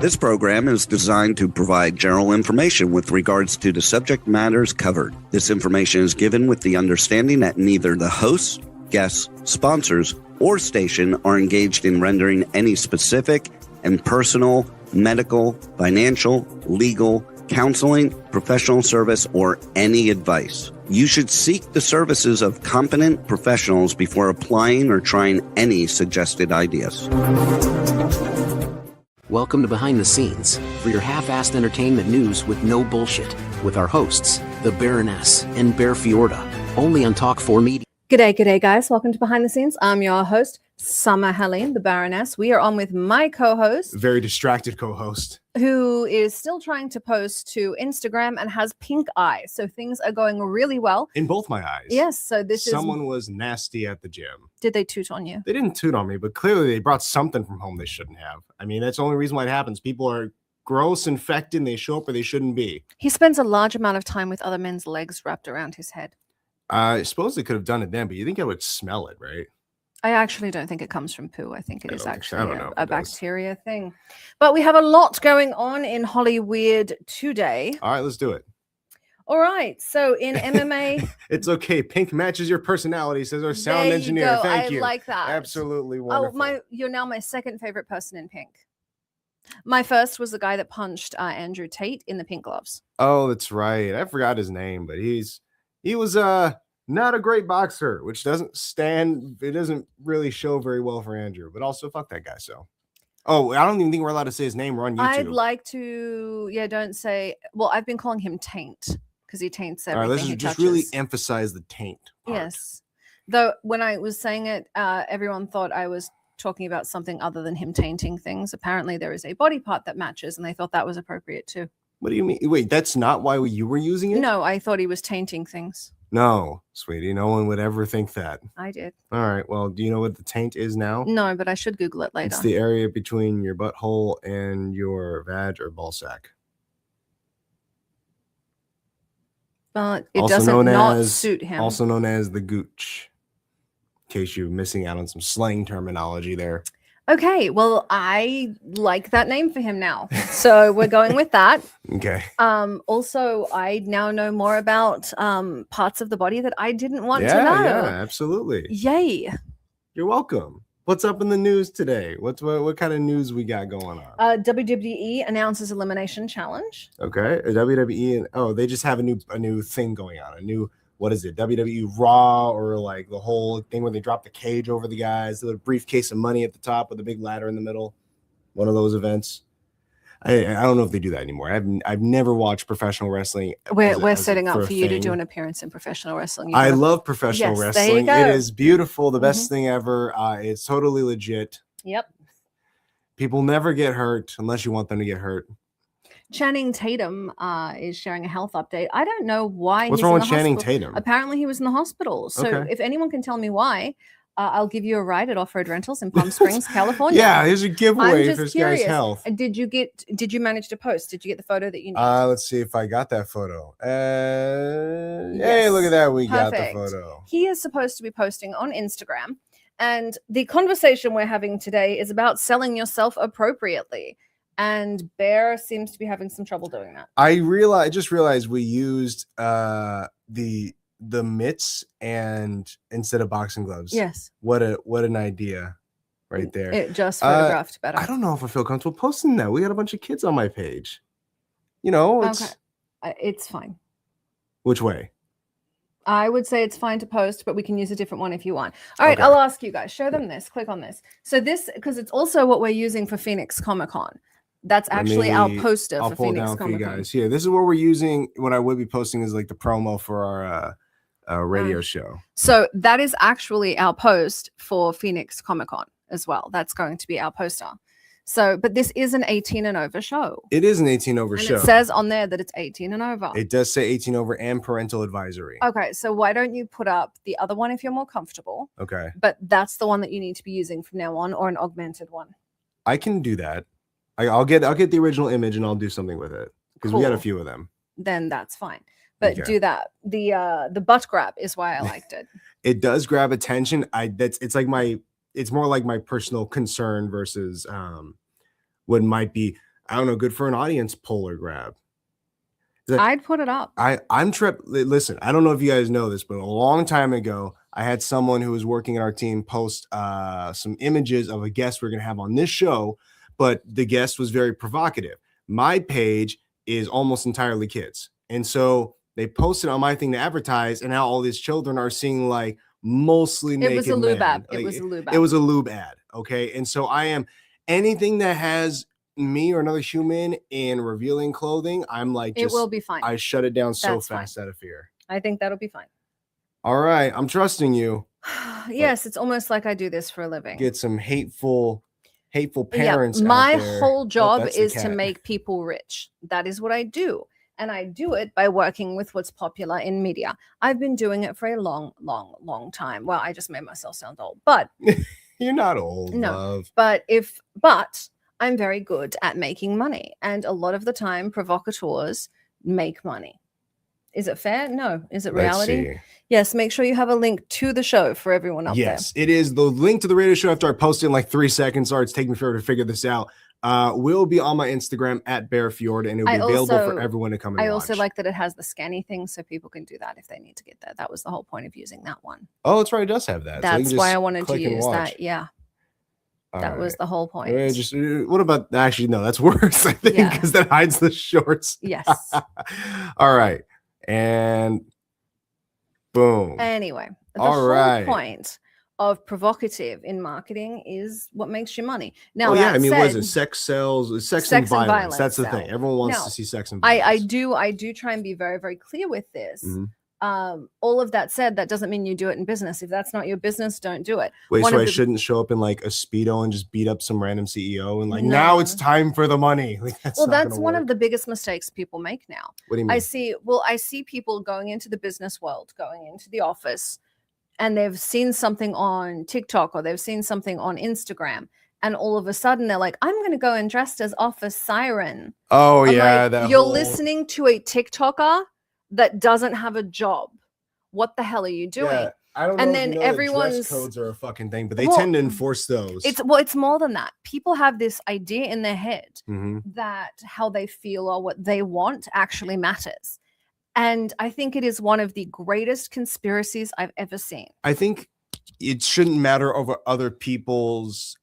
This program is designed to provide general information with regards to the subject matters covered. This information is given with the understanding that neither the hosts, guests, sponsors, or station are engaged in rendering any specific and personal, medical, financial, legal, counseling, professional service, or any advice. You should seek the services of competent professionals before applying or trying any suggested ideas. Welcome to Behind the Scenes, for your half-assed entertainment news with no bullshit, with our hosts, the Baroness and Bear Fiorda, only on Talk 4 Media. G'day guys, welcome to Behind the Scenes. I'm your host, Summer Helene, the Baroness. We are on with my co-host. Very distracted co-host. Who is still trying to post to Instagram and has pink eye. So things are going really well. In both my eyes. Yes, so Someone was nasty at the gym. Did they toot on you? They didn't toot on me, but clearly they brought something from home they shouldn't have. I mean, that's the only reason why it happens. People are gross, infected, and they show up where they shouldn't be. He spends a large amount of time with other men's legs wrapped around his head. I suppose they could have done it then, but you think I would smell it, right? I actually don't think it comes from poo. I think it is actually a it bacteria thing. But we have a lot going on in Hollywood today. All right, let's do it. All right. So in MMA... It's okay. Pink matches your personality, says our sound engineer. Thank you. I like that. Absolutely wonderful. Oh, you're now my second favorite person in pink. My first was the guy that punched Andrew Tate in the pink gloves. Oh, that's right. I forgot his name, but he was not a great boxer, which it doesn't really show very well for Andrew, but also fuck that guy. So, I don't even think we're allowed to say his name. We're on YouTube. I'd like to, don't say, well, I've been calling him Taint because he taints everything. All right, let's just really emphasize the taint part. Yes. Though when I was saying it, everyone thought I was talking about something other than him tainting things. Apparently there is a body part that matches and they thought that was appropriate too. What do you mean? Wait, that's not why you were using it? No, I thought he was tainting things. No, sweetie, no one would ever think that. I did. All right, well, do you know what the taint is now? No, but I should Google it later. It's the area between your butthole and your vag or ball sack. But it doesn't not suit him. Also known as the gooch, in case you're missing out on some slang terminology there. Okay, well, I like that name for him now. So we're going with that. Okay. Also, I now know more about parts of the body that I didn't want to know. Yeah, absolutely. Yay. You're welcome. What's up in the news today? What kind of news we got going on? WWE announces Elimination Challenge. Okay. WWE, they just have a new thing going on. What is it? WWE Raw, or like the whole thing where they drop the cage over the guys, the briefcase of money at the top with a big ladder in the middle. One of those events. I don't know if they do that anymore. I've never watched professional wrestling. We're setting up for you to do an appearance in professional wrestling. I love professional wrestling. There you go. It is beautiful. The best thing ever. It's totally legit. Yep. People never get hurt unless you want them to get hurt. Channing Tatum is sharing a health update. I don't know why. What's wrong with Channing Tatum? Apparently he was in the hospital. So okay. If anyone can tell me why, I'll give you a ride at Off-Road Rentals in Palm Springs, California. Yeah, here's a giveaway for this guy's health. Did you manage to post? Did you get the photo that you need? Let's see if I got that photo. Yes. Hey, look at that. We got the photo. He is supposed to be posting on Instagram. And the conversation we're having today is about selling yourself appropriately. And Bear seems to be having some trouble doing that. I just realized we used the mitts and instead of boxing gloves. Yes. What an idea right there. It just photographed better. I don't know if I feel comfortable posting that. We got a bunch of kids on my page. It's it's fine. Which way? I would say it's fine to post, but we can use a different one if you want. All right, okay. I'll ask you guys. Show them this. Click on this. So this, because it's also what we're using for Phoenix Comic Con. That's actually our poster for Phoenix Comic Con. You guys. Here, this is what we're using. What I would be posting is like the promo for our radio show. So that is actually our post for Phoenix Comic Con as well. That's going to be our poster. So, but this is an 18 and over show. It is an 18 over show. It says on there that it's 18 and over. It does say 18 over and parental advisory. Okay, so why don't you put up the other one if you're more comfortable? Okay. But that's the one that you need to be using from now on, or an augmented one. I can do that. I'll get the original image and I'll do something with it because we got a few of them. Then that's fine. But do that. The butt grab is why I liked it. It does grab attention. It's more like my personal concern versus what might be I don't know, good for an audience poll or grab. I'd put it up. I'm tripped. Listen, I don't know if you guys know this, but a long time ago, I had someone who was working in our team post some images of a guest we're going to have on this show, but the guest was very provocative. My page is almost entirely kids. And so they posted on my thing to advertise, and now all these children are seeing like mostly naked men. It was a lube ad. It was a lube ad. It was a lube ad. Okay. And so I am anything that has me or another human in revealing clothing, I'm like, it will be fine. I shut it down so fast out of fear. I think that'll be fine. All right, I'm trusting you. Yes, it's almost like I do this for a living. Get some hateful parents. My whole job is to make people rich. That is what I do. And I do it by working with what's popular in media. I've been doing it for a long, long, long time. Well, I just made myself sound old, but you're not old, love. But I'm very good at making money. And a lot of the time, provocateurs make money. Is it fair? No. Is it reality? Yes. Make sure you have a link to the show for everyone up there. Yes, it is the link to the radio show after I post it in like 3 seconds. Sorry, it's taking me forever to figure this out. Will be on my Instagram at Bear Fiorda, and it'll be available for everyone to come and watch. I also like that it has the scanny thing so people can do that if they need to get there. That was the whole point of using that one. Oh, that's right. It does have that. That's why I wanted to use that. Yeah. That was the whole point. What about actually? No, that's worse, I think, because that hides the shorts. Yes. All right. And boom. Anyway, the whole point of provocative in marketing is what makes you money. Now, what is it? Sex sells, sex and violence. That's the thing. Everyone wants to see sex and violence. I do try and be very, very clear with this. Mm-hmm. All of that said, that doesn't mean you do it in business. If that's not your business, don't do it. Wait, so I shouldn't show up in like a Speedo and just beat up some random CEO and like, now it's time for the money. Like, that's one of the biggest mistakes people make now. What do you mean? I see people going into the business world, going into the office, and they've seen something on TikTok or they've seen something on Instagram. And all of a sudden they're like, I'm going to go and dressed as Office Siren. Oh, like, you're listening to a TikToker that doesn't have a job. What the hell are you doing? Yeah, I don't know. And then everyone's dress codes are a fucking thing, but they tend to enforce those. It's more than that. People have this idea in their head that how they feel or what they want actually matters. And I think it is one of the greatest conspiracies I've ever seen. I think it shouldn't matter over other people's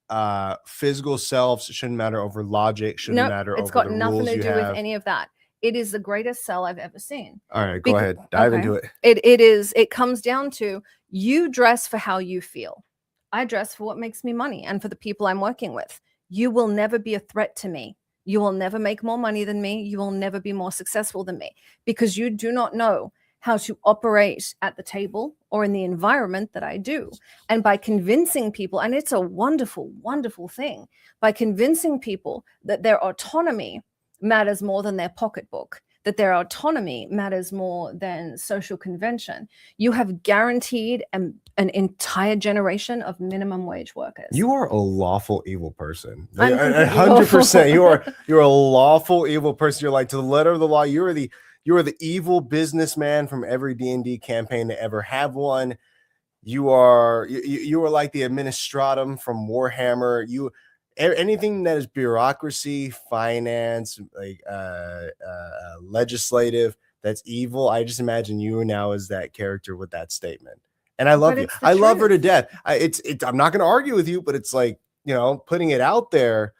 physical selves. It shouldn't matter over logic. Shouldn't matter over the rules. It's got nothing to do with any of that. It is the greatest sell I've ever seen. All right, go ahead. Dive into it. It comes down to you dress for how you feel. I dress for what makes me money and for the people I'm working with. You will never be a threat to me. You will never make more money than me. You will never be more successful than me because you do not know how to operate at the table or in the environment that I do. And by convincing people, and it's a wonderful, wonderful thing, by convincing people that their autonomy matters more than their pocketbook, that their autonomy matters more than social convention, you have guaranteed an entire generation of minimum wage workers. You are a lawful evil person. 100%. You're a lawful evil person. You're like, to the letter of the law, you are the evil businessman from every D&D campaign to ever have one. You are like the administratum from Warhammer. Anything that is bureaucracy, finance, like legislative, that's evil. I just imagine you now as that character with that statement. And I love you. I love her to death. I'm not going to argue with you, but it's like, putting it out there,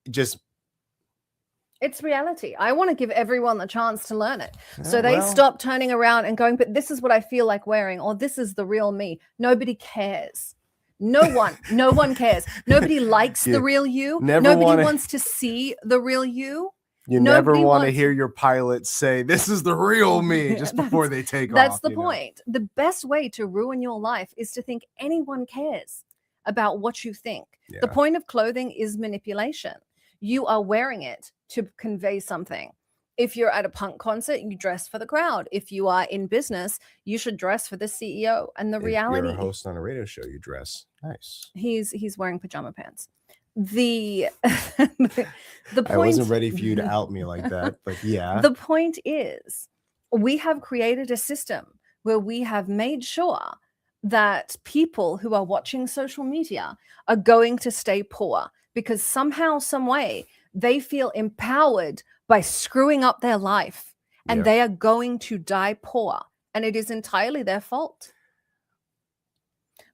it's reality. I want to give everyone the chance to learn it. So they stop turning around and going, but this is what I feel like wearing, or this is the real me. Nobody cares. No one cares. Nobody likes the real you. Nobody wants to see the real you. You never want to hear your pilot say, this is the real me, just before they take off. That's the point. The best way to ruin your life is to think anyone cares about what you think. Yeah. The point of clothing is manipulation. You are wearing it to convey something. If you're at a punk concert, you dress for the crowd. If you are in business, you should dress for the CEO. And the reality, you're a host on a radio show, you dress nice. He's wearing pajama pants. The point, I wasn't ready for you to out me like that, but yeah. The point is, we have created a system where we have made sure that people who are watching social media are going to stay poor because somehow, some way, they feel empowered by screwing up their life, and they are going to die poor, and it is entirely their fault.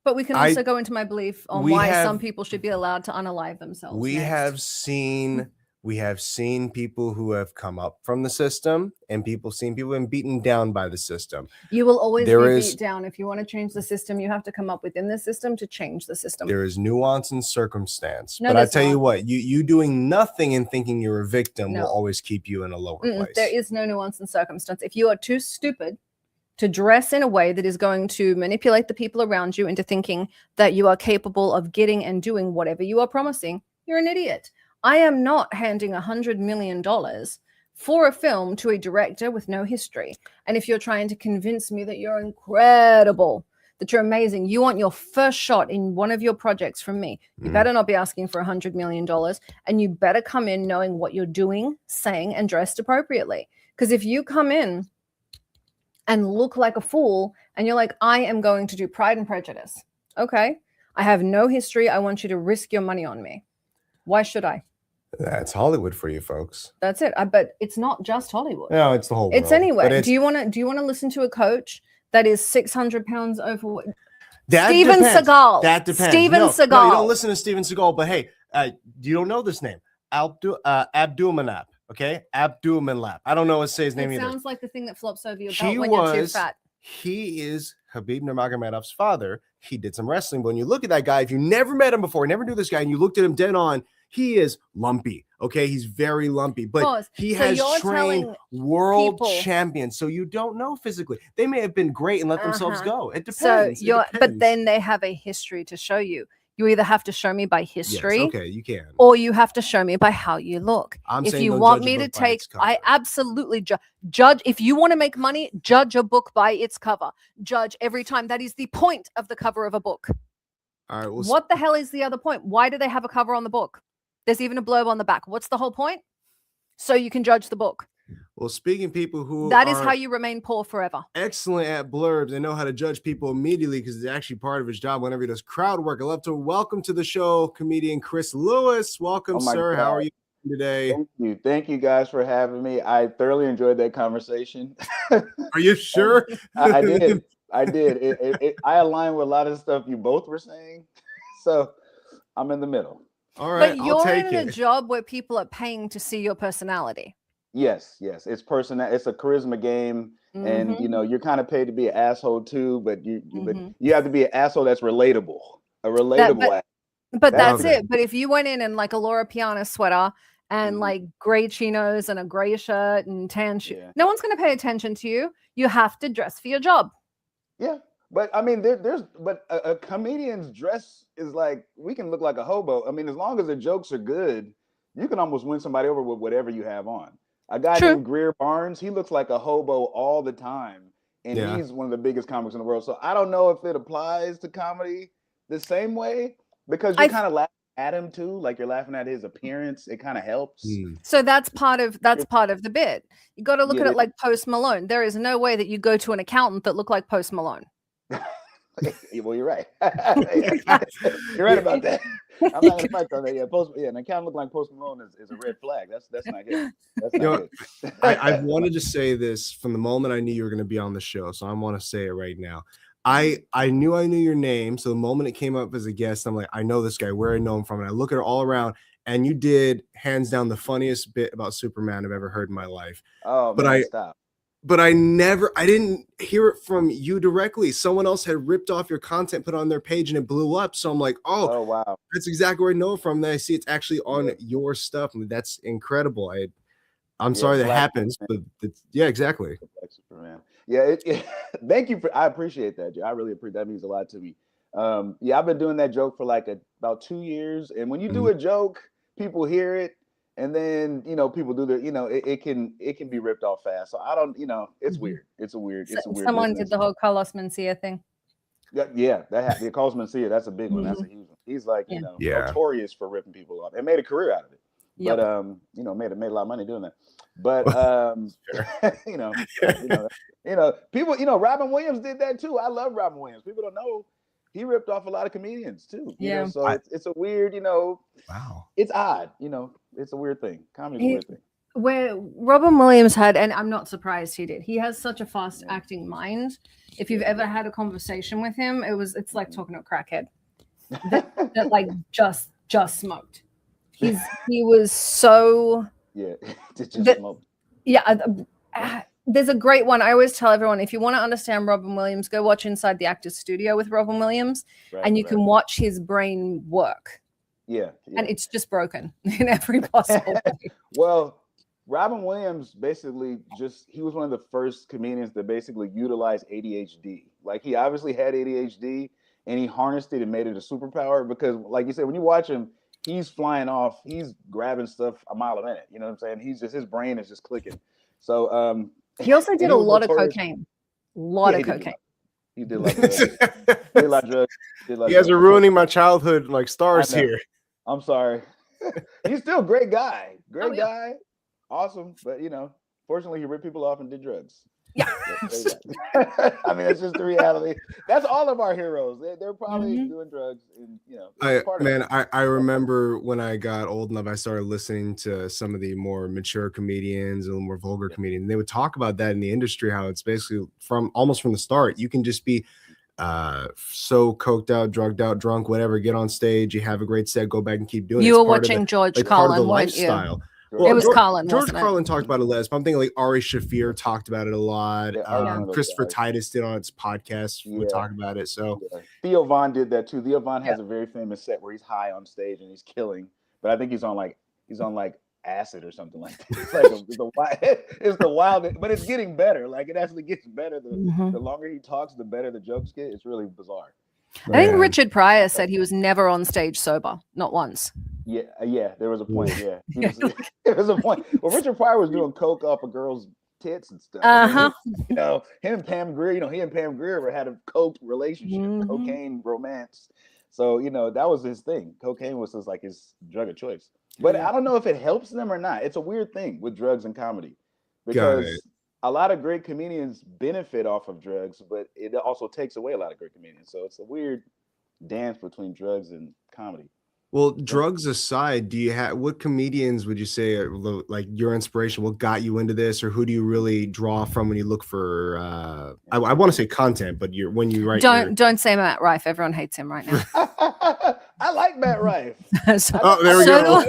But we can also go into my belief on why some people should be allowed to unalive themselves. We have seen people who have come up from the system, and seen people been beaten down by the system. You will always be beat down. If you want to change the system, you have to come up within the system to change the system. There is nuance and circumstance. But I tell you what, you doing nothing and thinking you're a victim will always keep you in a lower place. There is no nuance and circumstance. If you are too stupid to dress in a way that is going to manipulate the people around you into thinking that you are capable of getting and doing whatever you are promising, you're an idiot. I am not handing $100 million for a film to a director with no history. And if you're trying to convince me that you're incredible, that you're amazing, you want your first shot in one of your projects from me, you better not be asking for $100 million, and you better come in knowing what you're doing, saying, and dressed appropriately. Because if you come in and look like a fool and you're like, I am going to do Pride and Prejudice. Okay, I have no history. I want you to risk your money on me. Why should I? That's Hollywood for you folks. That's it. But it's not just Hollywood. No, it's the whole world. It's anywhere. Do you want to listen to a coach that is 600 pounds overweight? Steven Seagal. That depends. Steven Seagal. No, you don't listen to Steven Seagal, but hey, you don't know this name. Abdulmanap. Okay, Abdulmanap. I don't know what to say his name either. Sounds like the thing that flops over your belt when you're too fat. He is Khabib Nurmagomedov's father. He did some wrestling, but when you look at that guy, if you never met him before, never knew this guy, and you looked at him dead on, he is lumpy. Okay, he's very lumpy, but he has trained world champions. So you don't know physically. They may have been great and let themselves go. It depends. But then they have a history to show you. You either have to show me by history, okay, you can, or you have to show me by how you look. If you want me to take, I absolutely judge. If you want to make money, judge a book by its cover. Judge every time. That is the point of the cover of a book. All right. What the hell is the other point? Why do they have a cover on the book? There's even a blurb on the back. What's the whole point? So you can judge the book. Well, speaking of people who that is how you remain poor forever. Excellent at blurbs and know how to judge people immediately because it's actually part of his job whenever he does crowd work. I'd love to welcome to the show comedian Chris Lewis. Welcome, sir. God. How are you today? Thank you guys for having me. I thoroughly enjoyed that conversation. Are you sure? I did. I align with a lot of stuff you both were saying, so I'm in the middle. All right, but you're in a job where people are paying to see your personality. Yes, it's it's a charisma game, and you're kind of paid to be an asshole too, but you have to be an asshole that's relatable, But that's it. But if you went in like a Laura Piana sweater and like gray chinos and a gray shirt and tan shoes, no one's going to pay attention to you. You have to dress for your job. Yeah, but I mean, but a comedian's dress is like, we can look like a hobo. I mean, as long as the jokes are good, you can almost win somebody over with whatever you have on. A guy named Greer Barnes, he looks like a hobo all the time, and he's one of the biggest comics in the world. So I don't know if it applies to comedy the same way, because you kind of laugh at him too, like you're laughing at his appearance. It kind of helps. So that's part of the bit. You got to look at it like Post Malone. There is no way that you go to an accountant that look like Post Malone. Well, you're right. You're right about that. I'm not gonna fight on that. An accountant look like Post Malone is a red flag. That's not good. That's not good. I wanted to say this from the moment I knew you were going to be on the show, so I want to say it right now. I knew your name, so the moment it came up as a guest, I'm like, I know this guy, where I know him from, and I look at it all around, and you did hands down the funniest bit about Superman I've ever heard in my life. Oh, man, stop. But I didn't hear it from you directly. Someone else had ripped off your content, put it on their page, and it blew up. So I'm like, oh wow, that's exactly where I know it from. Then I see it's actually on your stuff. I mean, that's incredible. I'm sorry that happens, but exactly. Superman. Yeah, thank you I appreciate that, Joe. I really appreciate that. Means a lot to me. I've been doing that joke for like about 2 years, and when you do a joke, people hear it. And then, people do it can be ripped off fast. So I don't, it's weird. It's a weird Someone did the whole Carlos Mencia thing. Yeah, Carlos Mencia, that's a big one. That's a huge one. He's like, notorious for ripping people off and made a career out of it. Yep. But made a lot of money doing that. But people, Robin Williams did that too. I love Robin Williams. People don't know he ripped off a lot of comedians too. So it's a weird, wow. It's odd, It's a weird thing. Comedy's a weird thing. Where Robin Williams had, and I'm not surprised he did. He has such a fast acting mind. If you've ever had a conversation with him, it's like talking to a crackhead that like just smoked. He was so smoked. There's a great one. I always tell everyone, if you want to understand Robin Williams, go watch Inside the Actor's Studio with Robin Williams, and you can watch his brain work. Yeah. And it's just broken in every possible way. Well, Robin Williams basically he was one of the first comedians that basically utilized ADHD. Like, he obviously had ADHD and he harnessed it and made it a superpower because, like you said, when you watch him, he's flying off, he's grabbing stuff a mile a minute. You know what I'm saying? His brain is just clicking. So he also did a lot of cocaine. He did like drugs. Did a lot of drugs. You guys are ruining my childhood like stars here. I'm sorry. He's still a great guy. Guy. Awesome. But, fortunately, he ripped people off and did drugs. Yeah. I mean, that's just the reality. That's all of our heroes. They're probably doing drugs. And, I remember when I got old enough, I started listening to some of the more mature comedians, a little more vulgar comedians. They would talk about that in the industry, how it's basically from the start. You can just be so coked out, drugged out, drunk, whatever, get on stage, you have a great set, go back and keep doing it. You were watching George Carlin, weren't you? Well, it was Carlin. George Carlin talked about it less, but I'm thinking like Ari Shafir talked about it a lot. Christopher Titus did on its podcast would talk about it. So Theo Von did that too. Theo Von has a very famous set where he's high on stage and he's killing, but I think he's on like acid or something like that. It's like it's the wild, but it's getting better. Like, it actually gets better. The longer he talks, the better the jokes get. It's really bizarre. I think Richard Pryor said he was never on stage sober, not once. Yeah, there was a point. Yeah, there was a point. Well, Richard Pryor was doing coke off a girl's tits and stuff. I mean, him and Pam Grier. He and Pam Grier had a coke relationship, cocaine romance. So that was his thing. Cocaine was like his drug of choice. But I don't know if it helps them or not. It's a weird thing with drugs and comedy because a lot of great comedians benefit off of drugs, but it also takes away a lot of great comedians. So it's a weird dance between drugs and comedy. Well, drugs aside, what comedians would you say are like your inspiration? What got you into this, or who do you really draw from when you look for? I want to say content, but when you write, don't say Matt Rife. Everyone hates him right now. I like Matt Rife. There we go.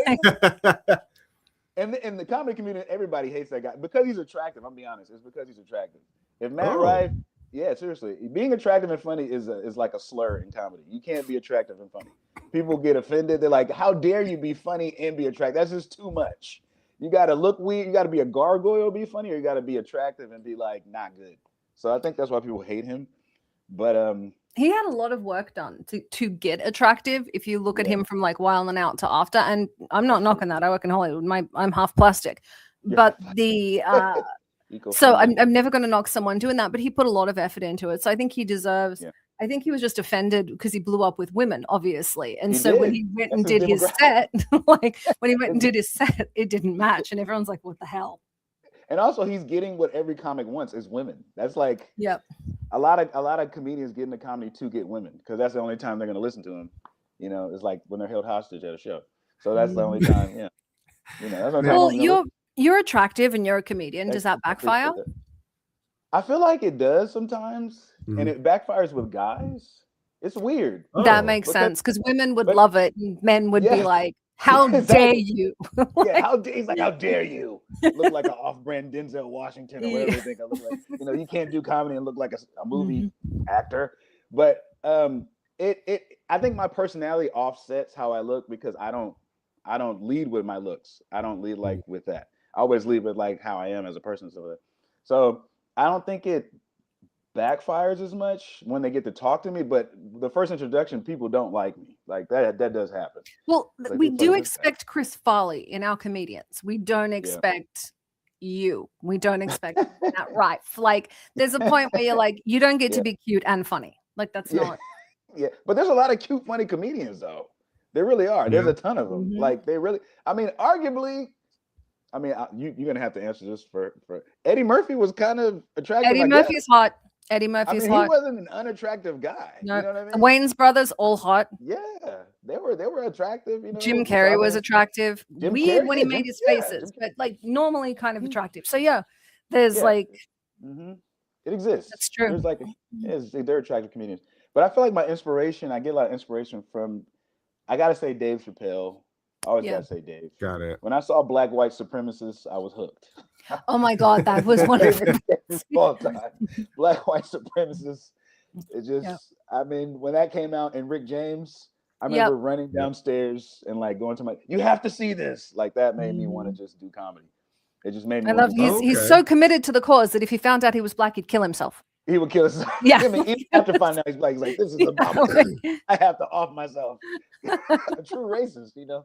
In the comedy community, everybody hates that guy because he's attractive. I'm being honest. It's because he's attractive. If Matt Rife, seriously, being attractive and funny is like a slur in comedy. You can't be attractive and funny. People get offended. They're like, "How dare you be funny and be attractive? That's just too much. You got to look weird. You got to be a gargoyle, be funny, or you got to be attractive and be like not good." So I think that's why people hate him. But he had a lot of work done to get attractive. If you look at him from like Wild and Out to after, and I'm not knocking that. I work in Hollywood. I'm half plastic, but the so I'm never going to knock someone doing that. But he put a lot of effort into it. So I think he deserves. Yeah. I think he was just offended because he blew up with women, obviously. And when he went and did his set, it didn't match, and everyone's like, "What the hell?" And also, he's getting what every comic wants is women. That's like, a lot of comedians get into comedy to get women because that's the only time they're going to listen to him. It's like when they're held hostage at a show. So that's the only time. That's the only time. You're attractive and you're a comedian. Does that backfire? I feel like it does sometimes, and it backfires with guys. It's weird. That makes sense because women would love it, and men would be like, "How dare you?" He's like, "How dare you look like an off-brand Denzel Washington or whatever they think I look like?" You can't do comedy and look like a movie actor. But I think my personality offsets how I look because I don't lead with my looks. I don't lead like with that. I always lead with like how I am as a person. So I don't think it backfires as much when they get to talk to me, but the first introduction, people don't like me. Like that does happen. Well, we do expect Chris Farley in our comedians. We don't expect you. We don't expect that, right? Like there's a point where you're like, you don't get to be cute and funny. Like that's not. Yeah, but there's a lot of cute, funny comedians though. There really are. There's a ton of them. Like they really. I mean, arguably. I mean, you're gonna have to answer this for Eddie Murphy was kind of attractive. Eddie Murphy's hot. Eddie Murphy's he hot. wasn't an unattractive guy. No. You know what I mean? The Wayne's brothers, all hot. Yeah, they were attractive. You know, Jim Carrey was attractive. Weird Carrey, when he made his faces, but like normally kind of attractive. So yeah, there's like. It exists. That's true. There's like they're attractive comedians. But I feel like my inspiration, I get a lot of inspiration from, I gotta say Dave Chappelle. I always gotta say Dave. Got it. When I saw Black White Supremacists, I was hooked. Oh my God, that was one of the all time. Black White Supremacists. It just, I mean, when that came out and Rick James, I remember running downstairs and like going to you have to see this. Like that made me want to just do comedy. It just made me. I love. He's so committed to the cause that if he found out he was black, he'd kill himself. He would kill himself. Yeah. I mean, even after finding out he's black, he's like, this is abominable. I have to off myself. A true racist, you know.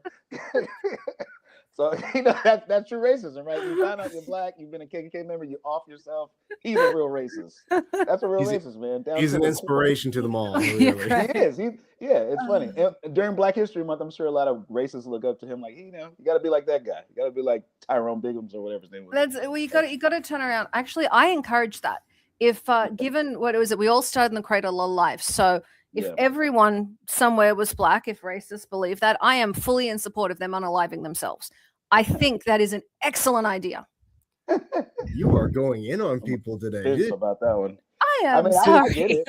So you know that's true racism, right? You find out you're black, you've been a KKK member, you off yourself. He's a real racist. That's a real racist, man. He's an inspiration to them all. Really. He is. It's funny. And during Black History Month, I'm sure a lot of racists look up to him, like, you know, you got to be like that guy. You got to be like Tyrone Biggums or whatever his name was. You got to turn around. Actually, I encourage that. If given what was it, we all started in the cradle of life. So if everyone somewhere was black, if racists believe that, I am fully in support of them unaliving themselves. I think that is an excellent idea. You are going in on people today. About that one. I am sorry.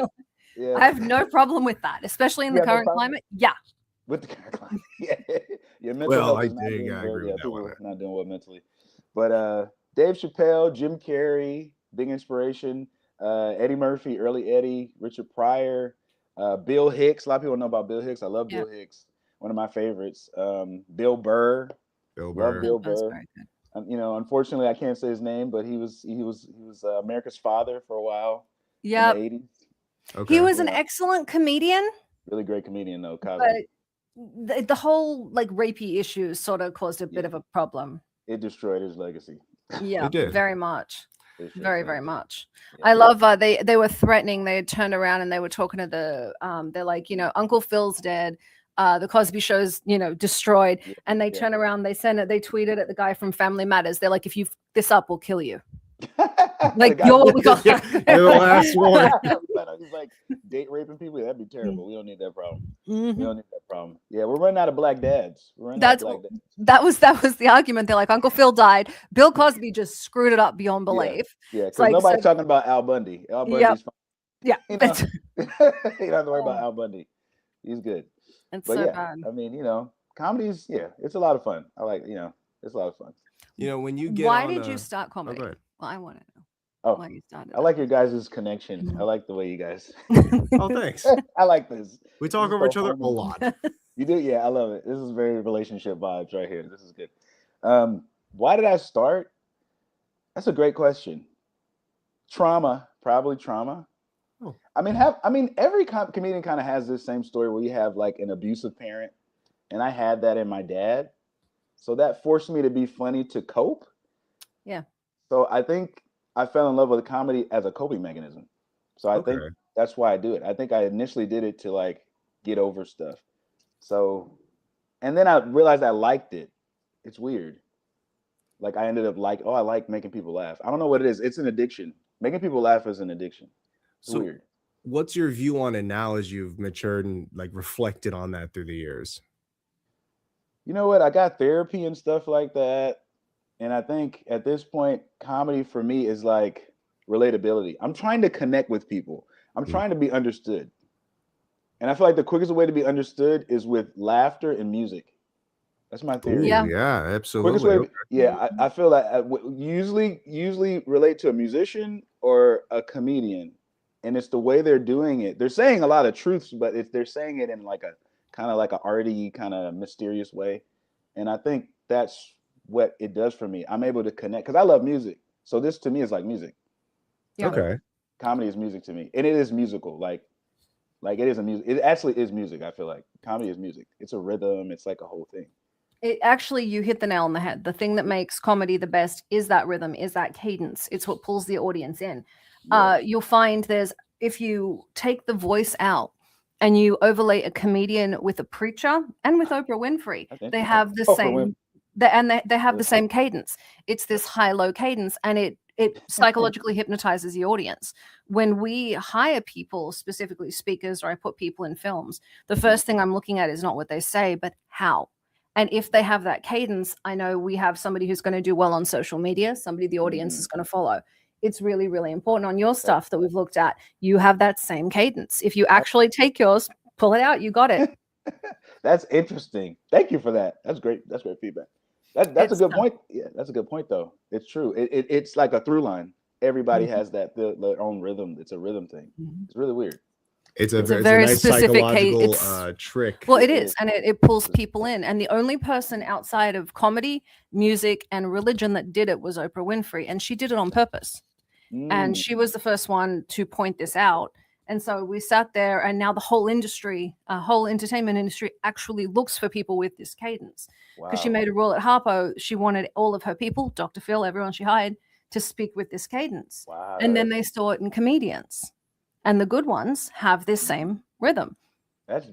I have no problem with that, especially in the current climate. Yeah. With the current climate. Yeah. Mental health I is not agree with that one. Not doing well mentally. But Dave Chappelle, Jim Carrey, big inspiration. Eddie Murphy, early Eddie, Richard Pryor, Bill Hicks. A lot of people know about Bill Hicks. I love Bill Hicks. One of my favorites. Bill Burr. Love Bill Burr. You know, unfortunately, I can't say his name, but he was America's father for a while. Yeah. In the 80s. Okay. He was an excellent comedian. Really great comedian, though. But the whole like rapey issues sort of caused a bit of a problem. It destroyed his legacy. Yeah, very much. Very, very much. Yeah. I love they were threatening. They had turned around and they were talking to the they're like, you know, Uncle Phil's dead. The Cosby Show's, you know, destroyed. And they turn around, they tweeted at the guy from Family Matters. They're like, if you f this up, we'll kill you. Like you're what we got. The last one. He's like date raping people. That'd be terrible. We don't need that problem. We don't need that problem. Yeah, we're running out of black dads. That was the argument. They're like, Uncle Phil died. Bill Cosby just screwed it up beyond belief. Yeah, because nobody's talking about Al Bundy. Al Bundy's fine. Yeah. You know, you don't have to worry about Al Bundy. He's good. It's so bad. I mean, you know, comedies, it's a lot of fun. I like, you know, it's a lot of fun. You know, when you get Why did you start comedy? Well, I want to know. Why you started. I like your guys' connection. I like the way you guys. Oh, thanks. I like this. We talk over each other a lot. You do? Yeah, I love it. This is very relationship vibes right here. This is good. Why did I start? That's a great question. Trauma, probably trauma. Oh. I mean, every comedian kind of has this same story where you have like an abusive parent, and I had that in my dad, so that forced me to be funny to cope. Yeah. So I think I fell in love with comedy as a coping mechanism. So I think that's why I do it. I think I initially did it to like get over stuff. So, and then I realized I liked it. It's weird. Like I ended up I like making people laugh. I don't know what it is. It's an addiction. Making people laugh is an addiction. It's weird. What's your view on it now as you've matured and like reflected on that through the years? You know what? I got therapy and stuff like that. And I think at this point, comedy for me is like relatability. I'm trying to connect with people. I'm trying to be understood. And I feel like the quickest way to be understood is with laughter and music. That's my theory. Yeah, absolutely. I feel like I usually relate to a musician or a comedian. And it's the way they're doing it. They're saying a lot of truths, but they're saying it in like a kind of like an arty, kind of mysterious way. And I think that's what it does for me. I'm able to connect because I love music. So this to me is like music. Yeah. Okay. Comedy is music to me. And it is musical. Like it is a music. It actually is music. I feel like comedy is music. It's a rhythm. It's like a whole thing. It actually, you hit the nail on the head. The thing that makes comedy the best is that rhythm, is that cadence. It's what pulls the audience in. Yeah. You'll find if you take the voice out and you overlay a comedian with a preacher and with Oprah Winfrey, they have the same. They have the same cadence. It's this high-low cadence, and it psychologically hypnotizes the audience. When we hire people, specifically speakers, or I put people in films, the first thing I'm looking at is not what they say, but how. And if they have that cadence, I know we have somebody who's going to do well on social media, somebody the audience is going to follow. It's really, really important. On your stuff that we've looked at, you have that same cadence. If you actually take yours, pull it out, you got it. That's interesting. Thank you for that. That's great. That's great feedback. That's a good point. Yeah, that's a good point, though. It's true. It's like a through line. Everybody has that their own rhythm. It's a rhythm thing. It's really weird. It's a very nice specific trick. Well, it is, and it pulls people in. And the only person outside of comedy, music, and religion that did it was Oprah Winfrey, and she did it on purpose. And she was the first one to point this out. And so we sat there, and now the whole industry, whole entertainment industry, actually looks for people with this cadence. Because she made a rule at Harpo, she wanted all of her people, Dr. Phil, everyone she hired, to speak with this cadence. Wow. And then they saw it in comedians. And the good ones have this same rhythm. That's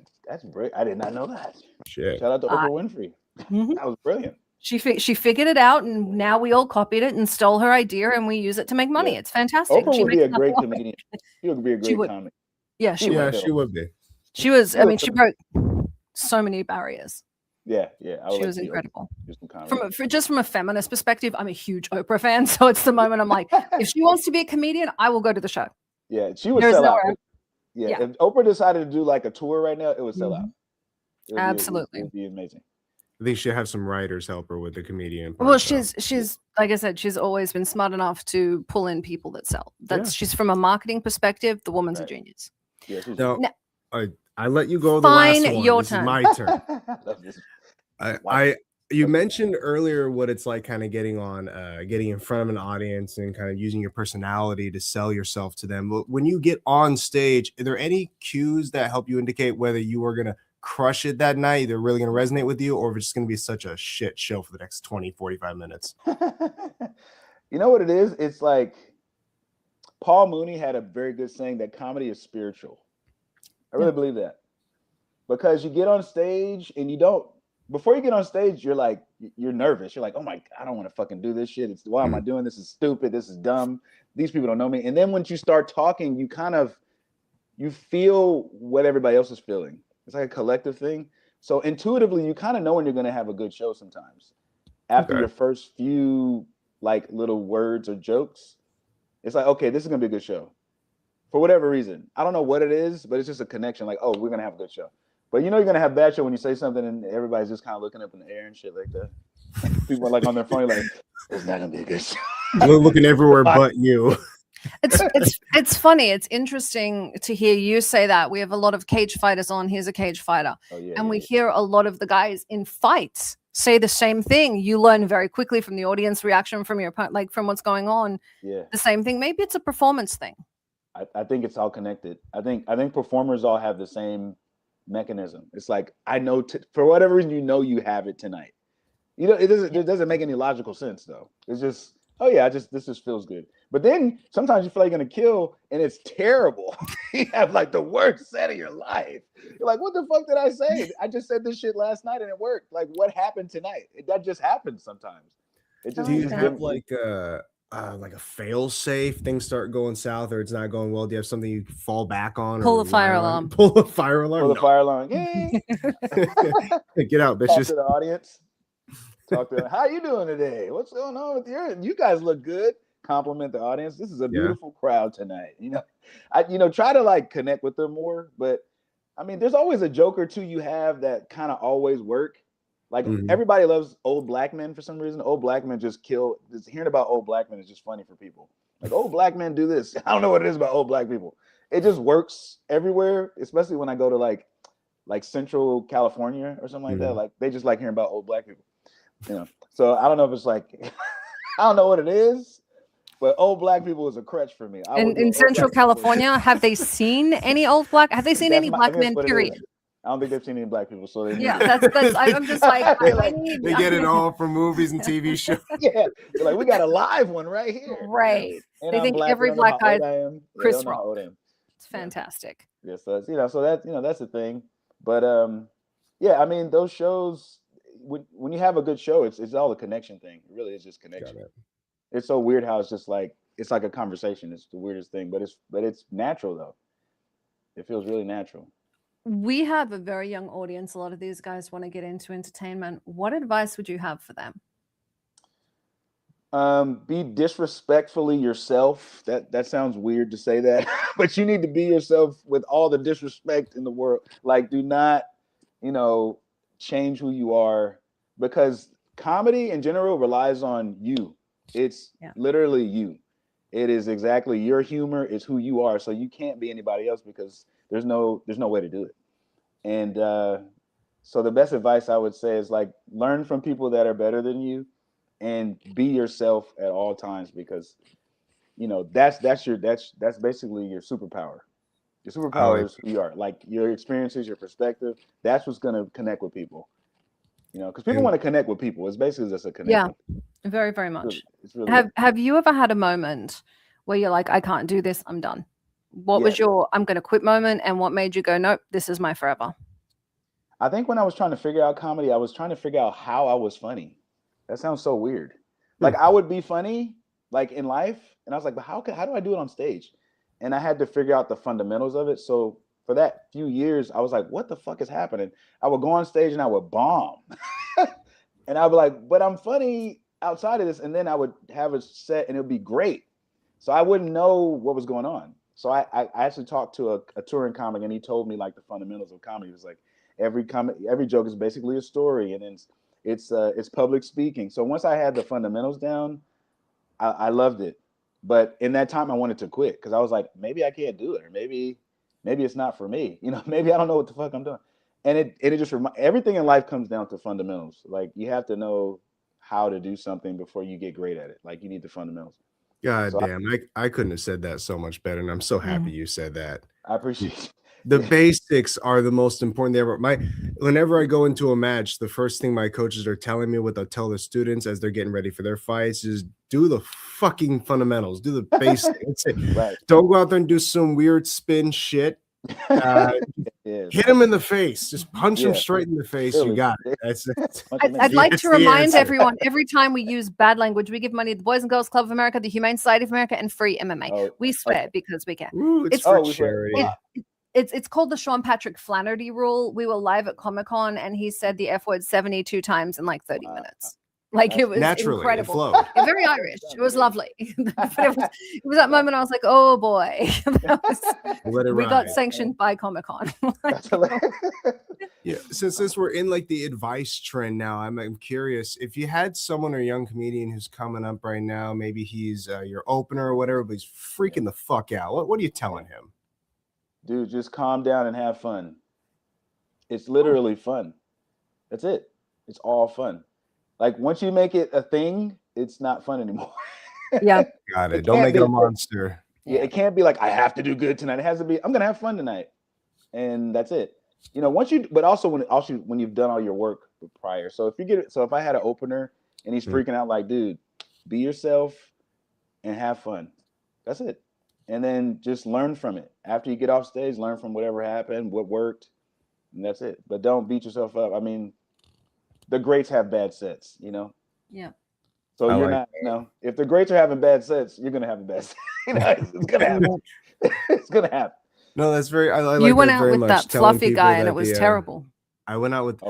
great. I did not know that. Shit. Shout out to Oprah Winfrey. That was brilliant. She figured it out, and now we all copied it and stole her idea, and we use it to make money. It's fantastic. Oprah would be a great comedian. She would be a great comic. Yeah, she would be. She was. I mean, she broke so many barriers. Yeah. She was incredible. From a feminist perspective, I'm a huge Oprah fan, so it's the moment I'm like, if she wants to be a comedian, I will go to the show. Yeah, she would sell out. Yeah, if Oprah decided to do like a tour right now, it would sell out. Absolutely, it would be amazing. I think she'll have some writers help her with the comedian part. Well, she's like I said, she's always been smart enough to pull in people that sell. She's from a marketing perspective. The woman's a genius. Yeah, now, I let you go. The last one. Your this turn. Is my turn. You mentioned earlier what it's like, kind of getting in front of an audience and kind of using your personality to sell yourself to them. But when you get on stage, are there any cues that help you indicate whether you are gonna crush it that night, they're really going to resonate with you, or if it's just going to be such a shit show for the next 20-45 minutes? You know what it is? It's like Paul Mooney had a very good saying that comedy is spiritual. I really believe that, because you get on stage and before you get on stage, you're nervous. You're like, oh my God, I don't want to fucking do this shit. Why am I doing this? Is stupid. This is dumb. These people don't know me. And then once you start talking, you feel what everybody else is feeling. It's like a collective thing. So intuitively, you kind of know when you're going to have a good show sometimes. After your first few little words or jokes, it's like, okay, this is going to be a good show. For whatever reason. I don't know what it is, but it's just a connection. Like, oh, we're going to have a good show. But you're going to have a bad show when you say something and everybody's just kind of looking up in the air and shit like that. People are on their phone like, it's not going to be a good show. We're looking everywhere but you. It's funny. It's interesting to hear you say that. We have a lot of cage fighters on. Here's a cage fighter. We hear a lot of the guys in fights say the same thing. You learn very quickly from the audience reaction, from your opponent, from what's going on. Yeah. The same thing. Maybe it's a performance thing. I think it's all connected. I think performers all have the same mechanism. It's like, I know for whatever reason, you have it tonight. It doesn't make any logical sense though. It's just, oh yeah, this just feels good. But then sometimes you feel like you're gonna kill and it's terrible. You have the worst set of your life. You're like, what the fuck did I say? I just said this shit last night and it worked. Like, what happened tonight? That just happens sometimes. Do you have a fail safe? Things start going south or it's not going well. Do you have something you fall back on? Pull the fire alarm. Pull the fire alarm. Pull the fire alarm. Yay! Get out, bitches. Talk to the audience. Talk to them. How you doing today? What's going on with you guys look good. Compliment the audience. This is a beautiful crowd tonight. Try to connect with them more. But I mean, there's always a joke or two you have that kind of always work. Everybody loves old black men for some reason. Old black men just hearing about old black men is just funny for people. Like, old black men do this. I don't know what it is about old black people. It just works everywhere, especially when I go to like Central California or something like that. Like, they just like hearing about old black people. So I don't know if it's I don't know what it is, but old black people is a crutch for me. In Central California, have they seen any old black? Have they seen any black men? Period. I don't think they've seen any black people. So that's. I'm just like, they get it all from movies and TV shows. Yeah, they're like, we got a live one right here. Right. And they think every black guy is Chris Rock. It's fantastic. Yeah, so so that's the thing. But I mean, those shows, when you have a good show, it's all a connection thing. It really is just connection. It's so weird how it's just like it's like a conversation. It's the weirdest thing, but it's natural though. It feels really natural. We have a very young audience. A lot of these guys want to get into entertainment. What advice would you have for them? Be disrespectfully yourself. That sounds weird to say that, but you need to be yourself with all the disrespect in the world. Like, do not, change who you are, because comedy in general relies on you. It's literally you. It is exactly your humor. It's who you are. So you can't be anybody else because there's no way to do it. And so the best advice I would say is like learn from people that are better than you, and be yourself at all times, because that's basically your superpower. Your superpower is who you are, like your experiences, your perspective. That's what's going to connect with people. Because people want to connect with people. It's basically just a connection. Yeah, very, very much. It's really have you ever had a moment where you're like, I can't do this, I'm done? What was your I'm going to quit moment, and what made you go, nope, this is my forever? I think when I was trying to figure out comedy, I was trying to figure out how I was funny. That sounds so weird. Like I would be funny like in life, and I was like, but how do I do it on stage? And I had to figure out the fundamentals of it. So for that few years, I was like, what the fuck is happening? I would go on stage and I would bomb. And I'd be like, but I'm funny outside of this. And then I would have a set and it would be great. So I wouldn't know what was going on. So I actually talked to a touring comic, and he told me like the fundamentals of comedy. It was like every joke is basically a story, and then it's public speaking. So once I had the fundamentals down, I loved it. But in that time, I wanted to quit because I was like, maybe I can't do it, or maybe it's not for me. Maybe I don't know what the fuck I'm doing. And it just everything in life comes down to fundamentals. Like you have to know how to do something before you get great at it. Like you need the fundamentals. God damn, I couldn't have said that so much better, and I'm so happy you said that. I appreciate you. The basics are the most important thing ever. Whenever I go into a match, the first thing my coaches are telling me, what they'll tell the students as they're getting ready for their fights, is do the fucking fundamentals, do the basics. That's it. Right. Don't go out there and do some weird spin shit. Hit him in the face, just punch him straight in the face. Really? You got it. I'd like to remind everyone, every time we use bad language, we give money to the Boys and Girls Club of America, the Humane Society of America, and Free MMA. We swear because we can. Ooh, it's for charity. It's called the Sean Patrick Flaherty rule. We were live at Comic-Con, and he said the F word 72 times in like 30 minutes. Like it was naturally incredible. Very Irish. It was lovely. But it was that moment I was like, oh boy. We got sanctioned by Comic-Con. Yeah. Since we're in like the advice trend now, I'm curious if you had someone or a young comedian who's coming up right now, maybe he's your opener or whatever, but he's freaking the fuck out. What are you telling him? Dude, just calm down and have fun. It's literally fun. That's it. It's all fun. Like once you make it a thing, it's not fun anymore. Yeah. Got it. Don't make it a monster. Yeah, it can't be like I have to do good tonight. It has to be I'm gonna have fun tonight. And that's it. But also when you've done all your work prior. So if I had an opener and he's freaking out, like, dude, be yourself and have fun. That's it. And then just learn from it. After you get off stage, learn from whatever happened, what worked, and that's it. But don't beat yourself up. I mean, the greats have bad sets, Yeah. So you're not, if the greats are having bad sets, you're gonna have a bad set. It's gonna happen. It's gonna happen. No, that's very. I like you went that out very with much, that fluffy guy, and it was terrible. I went out with.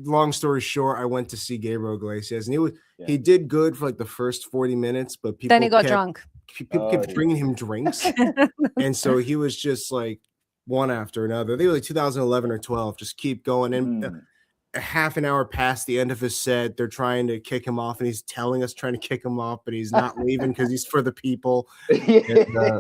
Long story short, I went to see Gabriel Iglesias, and he did good for like the first 40 minutes, but people then he got drunk. People kept bringing him drinks, and so he was just like one after another. They were like 2011 or 12, just keep going. And a half an hour past the end of his set, they're trying to kick him off, and he's telling us trying to kick him off, but he's not leaving because he's for the people. And,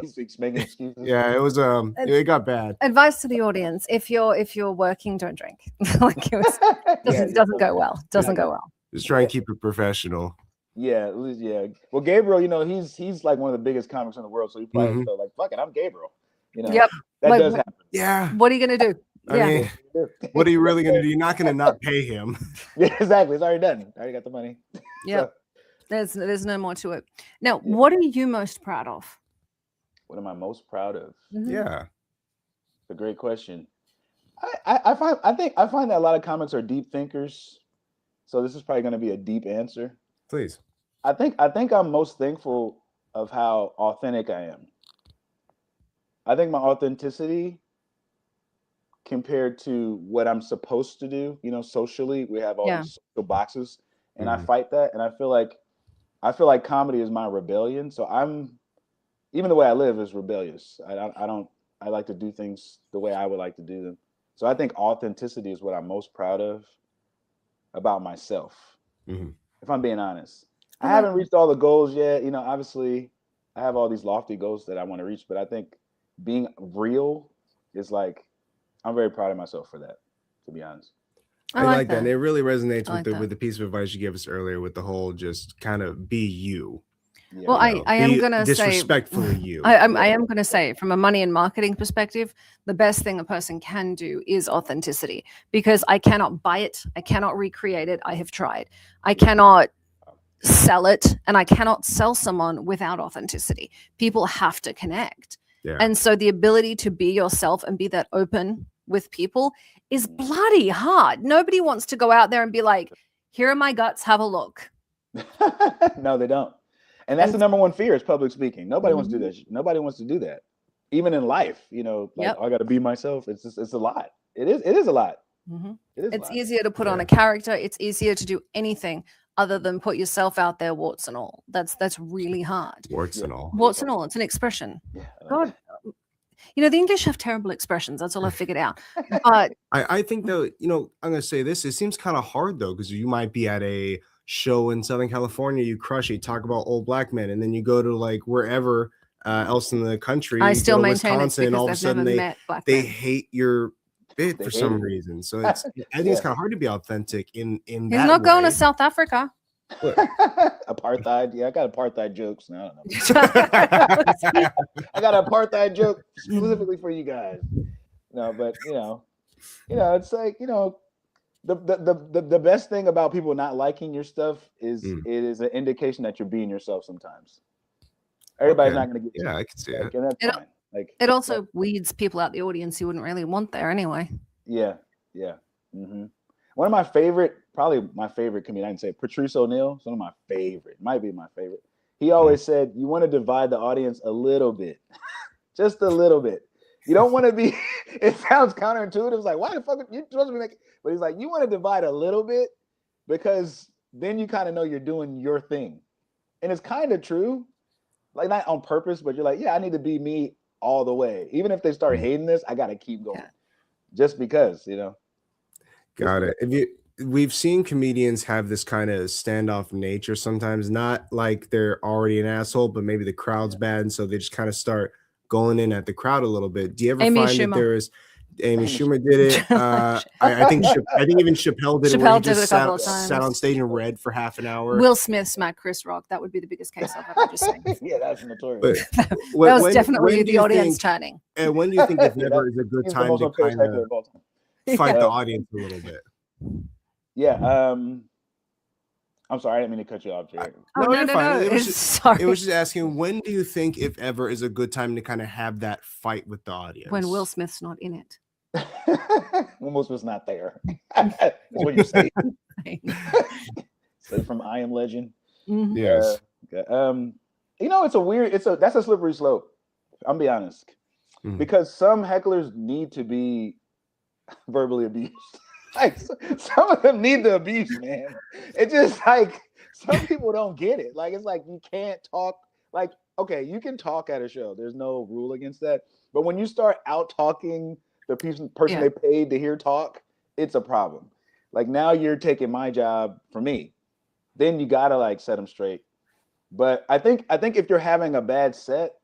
he's making excuses. Yeah, it was it got bad. Advice to the audience: if you're working, don't drink. Like it doesn't go well. Doesn't go well. Just try and keep it professional. Yeah. Well, Gabriel, he's like one of the biggest comics in the world, so he probably felt like, fuck it, I'm Gabriel. Yep. That does happen. Yeah. What are you gonna do? I mean, what are you really gonna do? You're not gonna not pay him. Yeah, exactly. It's already done. I already got the money. Yeah. So, there's no more to it. Now, what are you most proud of? What am I most proud of? Mm-hmm. Yeah. It's a great question. I find that a lot of comics are deep thinkers. So this is probably going to be a deep answer. Please. I think I'm most thankful of how authentic I am. I think my authenticity compared to what I'm supposed to do, socially, we have all these social boxes, and I fight that, and I feel like comedy is my rebellion. So even the way I live is rebellious. I like to do things the way I would like to do them. So I think authenticity is what I'm most proud of about myself. If I'm being honest, I haven't reached all the goals yet. Obviously I have all these lofty goals that I want to reach, but I think being real is like, I'm very proud of myself for that, to be honest. I like that. And it really resonates with the piece of advice you gave us earlier with the whole just kind of be you. Yeah, well, I am going to say disrespectfully you. I am going to say from a money and marketing perspective, the best thing a person can do is authenticity, because I cannot buy it. I cannot recreate it. I have tried. I cannot sell it, and I cannot sell someone without authenticity. People have to connect. Yeah. And so the ability to be yourself and be that open with people is bloody hard. Nobody wants to go out there and be like, here are my guts, have a look. No, they don't. And that's the number one fear is public speaking. Nobody wants to do that. Nobody wants to do that. Even in life, I got to be myself. It's a lot. It is a lot. It's easier to put on a character. It's easier to do anything other than put yourself out there, warts and all. That's really hard. Warts and all. Warts and all. It's an expression. Yeah, God, the English have terrible expressions. That's all I figured out. But I think though, I'm gonna say this. It seems kind of hard though, because you might be at a show in Southern California, you crush it, you talk about old black men, and then you go to like wherever else in the country, I still maintain Wisconsin, and all of a sudden they men. hate your bit for some reason. So I think it's kind of hard to be authentic in He's not going to South Africa. Apartheid. Yeah, I got apartheid jokes now. I got an apartheid joke specifically for you guys. No, but it's like, the best thing about people not liking your stuff is it is an indication that you're being yourself sometimes. Everybody's not going to get I can see it. And that's fine. Like, it also weeds people out the audience you wouldn't really want there anyway. Yeah. One of my favorite, probably my favorite comedian, I can say Patrice O'Neal, one of my favorite, might be my favorite. He always said, you want to divide the audience a little bit, just a little bit. You don't want to be, it sounds counterintuitive. It's like, why the fuck are you supposed to be making, but he's like, you want to divide a little bit because then you kind of know you're doing your thing. And it's kind of true, like not on purpose, but you're like, yeah, I need to be me all the way. Even if they start hating this, I got to keep going just because, Got it. We've seen comedians have this kind of standoff nature sometimes, not like they're already an asshole, but maybe the crowd's bad. And so they just kind of start going in at the crowd a little bit. Do you ever find that there is Amy Schumer did it? I think even Chappelle did it. Chappelle did it a couple of times. Sat on stage and read for half an hour. Will Smith smacked Chris Rock. That would be the biggest case I've ever just seen. Yeah, that's notorious. That was definitely the audience turning. And when do you think if ever is a good time to kind of fight the audience a little bit? Yeah. I'm sorry, I didn't mean to cut you off, Jared. No. It was just asking, when do you think, if ever, is a good time to kind of have that fight with the audience? When Will Smith's not in it. When Will Smith's not there. That's what you're saying. So from I Am Legend. Yes. That's a slippery slope. I'm be honest. Because some hecklers need to be verbally abused. Like some of them need the abuse, man. It's just like some people don't get it. Like it's like you can't talk. Like, okay, you can talk at a show. There's no rule against that. But when you start out talking the person they paid to hear talk, it's a problem. Like now you're taking my job for me. Then you gotta like set them straight. But I think if you're having a bad set,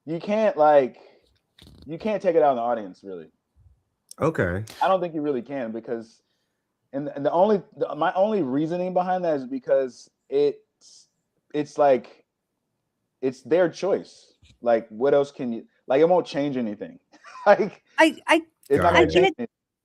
you can't take it out on the audience really. Okay. I don't think you really can because, my only reasoning behind that is because it's like it's their choice. Like, what else can you like? It won't change anything. Like, I get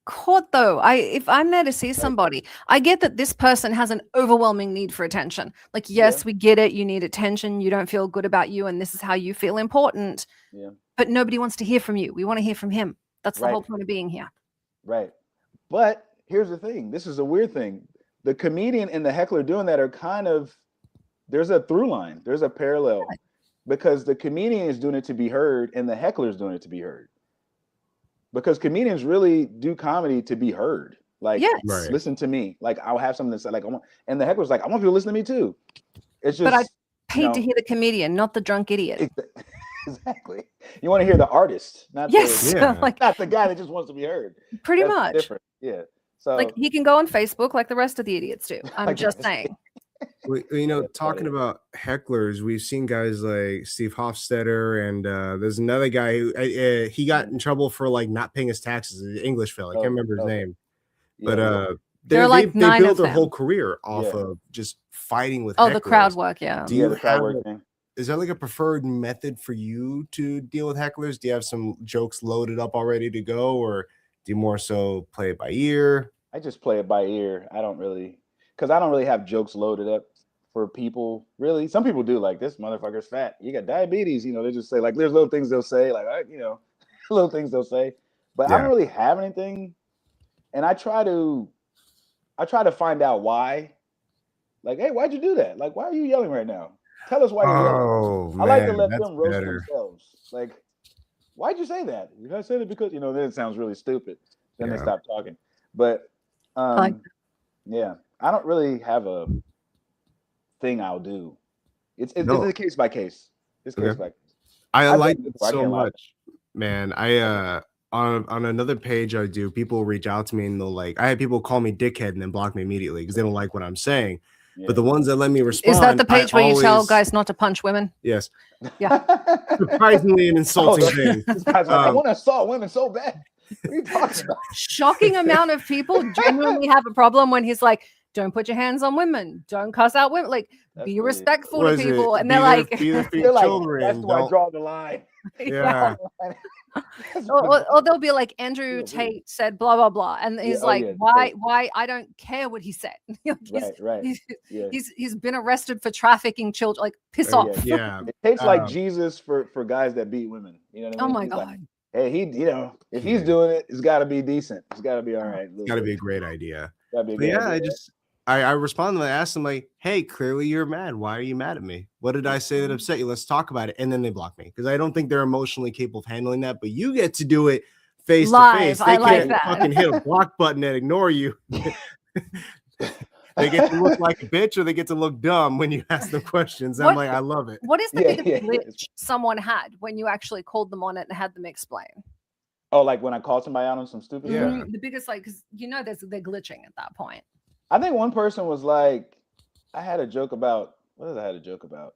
caught though. If I'm there to see somebody, I get that this person has an overwhelming need for attention. Like, yes, we get it. You need attention. You don't feel good about you, and this is how you feel important. Yeah. But nobody wants to hear from you. We want to hear from him. That's the whole point of being here. Right. But here's the thing. This is a weird thing. The comedian and the heckler doing that are kind of there's a through line. There's a parallel because the comedian is doing it to be heard and the heckler is doing it to be heard. Because comedians really do comedy to be heard. Like, listen to me. Like, I'll have something to say. Like, and the heckler's like, I want people to listen to me too. It's just. But I paid to hear the comedian, not the drunk idiot. Exactly. You want to hear the artist, not not the guy that just wants to be heard. Pretty much. Different. Yeah. So like he can go on Facebook like the rest of the idiots do. I'm just saying. You know, talking about hecklers, we've seen guys like Steve Hofstetter, and there's another guy who he got in trouble for like not paying his taxes. An English fella, I can't remember his name, but they built their whole career off of just fighting with hecklers. The crowd work, Do you have is there like a preferred method for you to deal with hecklers? Do you have some jokes loaded up already to go, or do you more so play it by ear? I just play it by ear. I don't really have jokes loaded up for people. Really, some people do. Like, this motherfucker's fat. You got diabetes. You know, they just say like, there's little things they'll say, like, little things they'll say. But I don't really have anything, and I try to find out why. Like, hey, why'd you do that? Like, why are you yelling right now? Tell us why you're yelling. I like to let them roast themselves. Like, why'd you say that? I said it because then it sounds really stupid. Then they stop talking. But yeah, I don't really have a thing I'll do. It's a case by case. It's case by case. I like it so much, man. I on another page I do, people reach out to me and they'll I had people call me dickhead and then block me immediately because they don't like what I'm saying. Yeah. But the ones that let me respond, is that the page where you tell guys not to punch women? Yes. Yeah. Surprisingly an insulting thing. I want to assault women so bad. What are you talking about? Shocking amount of people genuinely have a problem when he's like, don't put your hands on women, don't cuss out women, like be respectful to people. And they're like, that's why I draw the line. Yeah. or they'll be like, Andrew Tate said blah blah blah, and he's why I don't care what he said. He's been arrested for trafficking children. Like, piss off. Yeah. It takes like Jesus for guys that beat women. You know what I mean? Oh my God. Like, hey, if he's doing it, it's got to be decent. It's got to be all right. It's got to be a great idea. Idea. I responded. I asked them like, "Hey, clearly you're mad. Why are you mad at me? What did I say that upset you? Let's talk about it." And then they block me because I don't think they're emotionally capable of handling that. But you get to do it face to face. They can't fucking hit a block button and ignore you. They get to look like a bitch, or they get to look dumb when you ask them questions. I'm like, I love it. What is the biggest glitch someone had when you actually called them on it and had them explain? Oh, like when I called somebody out on some stupid stuff? The biggest, because they're glitching at that point. I think one person was like, I had a joke about, what did I had a joke about?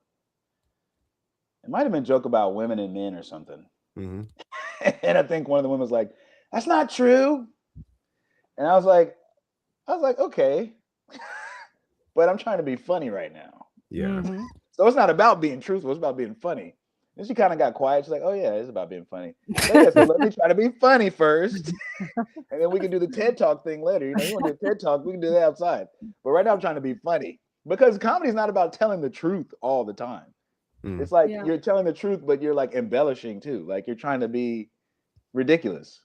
It might have been a joke about women and men or something. Mm-hmm. And I think one of the women was like, that's not true. And I was like, okay. But I'm trying to be funny right now. Yeah. Mm-hmm. So it's not about being truthful. It's about being funny. Then she kind of got quiet. She's like, oh, yeah, it's about being funny. So let me try to be funny first. And then we can do the TED Talk thing later. You want to do a TED Talk, we can do that outside. But right now I'm trying to be funny. Because comedy is not about telling the truth all the time. It's like you're telling the truth, but you're like embellishing too. Like you're trying to be ridiculous.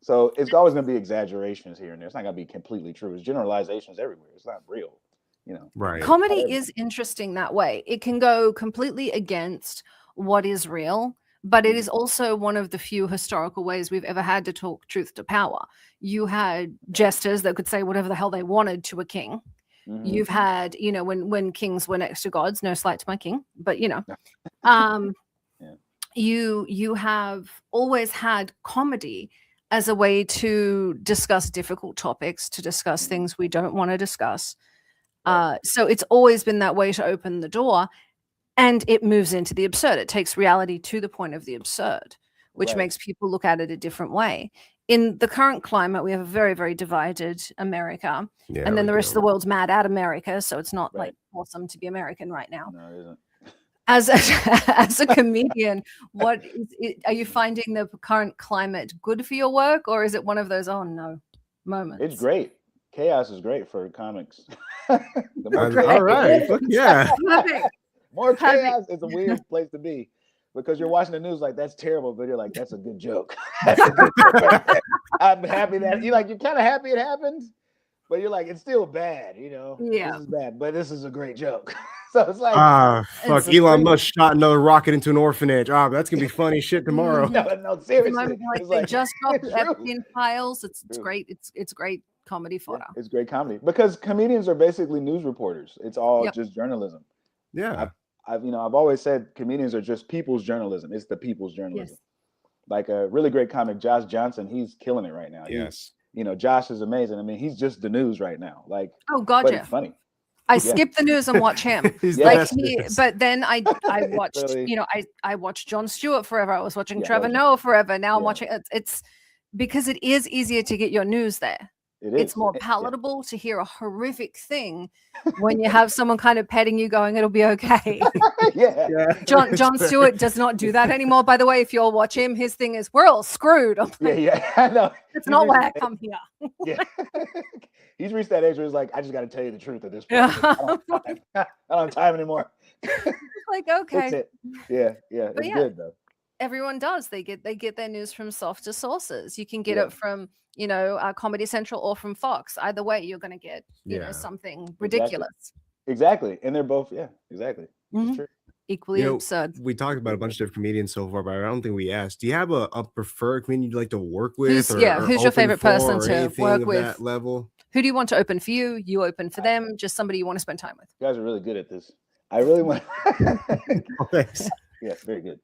So it's always going to be exaggerations here and there. It's not going to be completely true. It's generalizations everywhere. It's not real. Right. Comedy is interesting that way. It can go completely against what is real, but it is also one of the few historical ways we've ever had to talk truth to power. You had jesters that could say whatever the hell they wanted to a king. Mm-hmm. You've had, when kings were next to gods, no slight to my king, but you have always had comedy as a way to discuss difficult topics, to discuss things we don't want to discuss. So it's always been that way to open the door, and it moves into the absurd. It takes reality to the point of the absurd, which makes people look at it a different way. In the current climate, we have a very, very divided America, and then the rest of the world's mad at America. So it's not like awesome to be American right now. No, it isn't. As a comedian, what is it, are you finding the current climate good for your work, or is it one of those moments? It's great. Chaos is great for comics. All right. Yeah. More chaos is a weird place to be because you're watching the news like that's terrible, but you're like, that's a good joke. I'm happy that you're kind of happy it happened, but you're like, it's still bad, Yeah. This is bad, but this is a great joke. So it's like, fuck, Elon Musk shot another rocket into an orphanage. That's gonna be funny shit tomorrow. No, seriously. Like they just dropped the Epstein files. It's great. It's great comedy fodder. Yeah, it's great comedy because comedians are basically news reporters. It's all just journalism. Yeah. I've always said comedians are just people's journalism. It's the people's journalism. Yes. Like a really great comic, Josh Johnson, he's killing it right now. Yes. Josh is amazing. I mean, he's just the news right now. Like, God, but it's funny. I skip the news and watch him. But then I watched, I watched Jon Stewart forever. I was watching Trevor Noah forever. Now I'm watching it's because it is easier to get your news there. It's more palatable to hear a horrific thing when you have someone kind of petting you going, it'll be okay. Jon Stewart does not do that anymore. By the way, if you'll watch him, his thing is, we're all scred. I'm like, I know. That's not why I come here. He's reached that age where he's like, I just got to tell you the truth at this point. I don't have time anymore. Like, okay. It's good though. Everyone does. They get their news from softer sources. You can get it from Comedy Central or from Fox. Either way, you're going to get something ridiculous. Exactly, and they're both exactly. Mm-hmm. True. Equally absurd. We talked about a bunch of different comedians so far, but I don't think we asked. Do you have a preferred comedian you'd like to work with? Who's your favorite person to work with? That level. Who do you want to open for you? You open for them? Just somebody you want to spend time with? You guys are really good at this. I really want. Thanks. Yes, very good.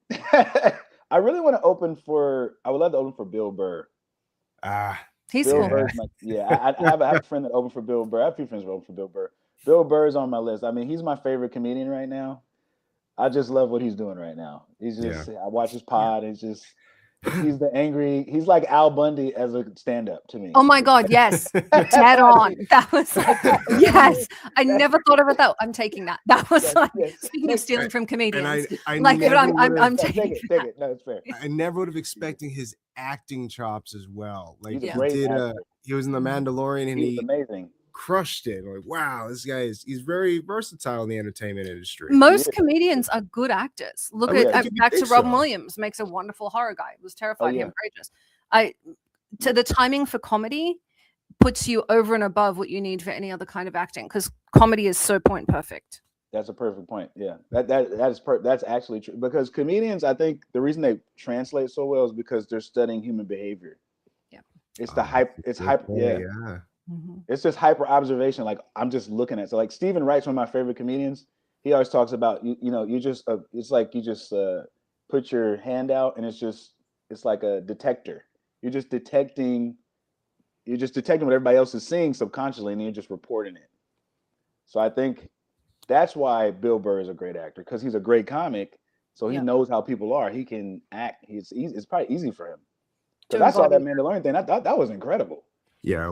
I really want to open for. I would love to open for Bill Burr. He's Bill cool. Burr's I have a friend that opened for Bill Burr. I have a few friends who opened for Bill Burr. Bill Burr is on my list. I mean, he's my favorite comedian right now. I just love what he's doing right now. He's just. I watch his pod. It's just. He's the angry. He's like Al Bundy as a stand-up to me. Oh my God! Yes, dead on. That was yes. I never thought of it that. I'm taking that. That was speaking of stealing from comedians. And I'm taking it. No, it's fair. I never would have expected his acting chops as well. Like he was in The Mandalorian and he amazing. Crushed it. Like, wow, this guy he's very versatile in the entertainment industry. Most comedians are good actors. Look at back to Robin Williams, makes a wonderful horror guy. It was terrified him courageous. To the timing for comedy puts you over and above what you need for any other kind of acting because comedy is so point perfect. That's a perfect point. Yeah, that's actually true because comedians, I think the reason they translate so well is because they're studying human behavior. Yeah, it's the hype. It's hype. Yeah. Mm-hmm. It's just hyper observation. Like I'm just looking at. So like Stephen Wright's one of my favorite comedians. He always talks about you just it's like you just put your hand out and it's like a detector. You're just detecting what everybody else is seeing subconsciously, and you're just reporting it. So I think that's why Bill Burr is a great actor because he's a great comic. So he knows how people are. He can act. It's probably easy for him. Because I saw that Mandalorian thing. I thought that was incredible. Yeah,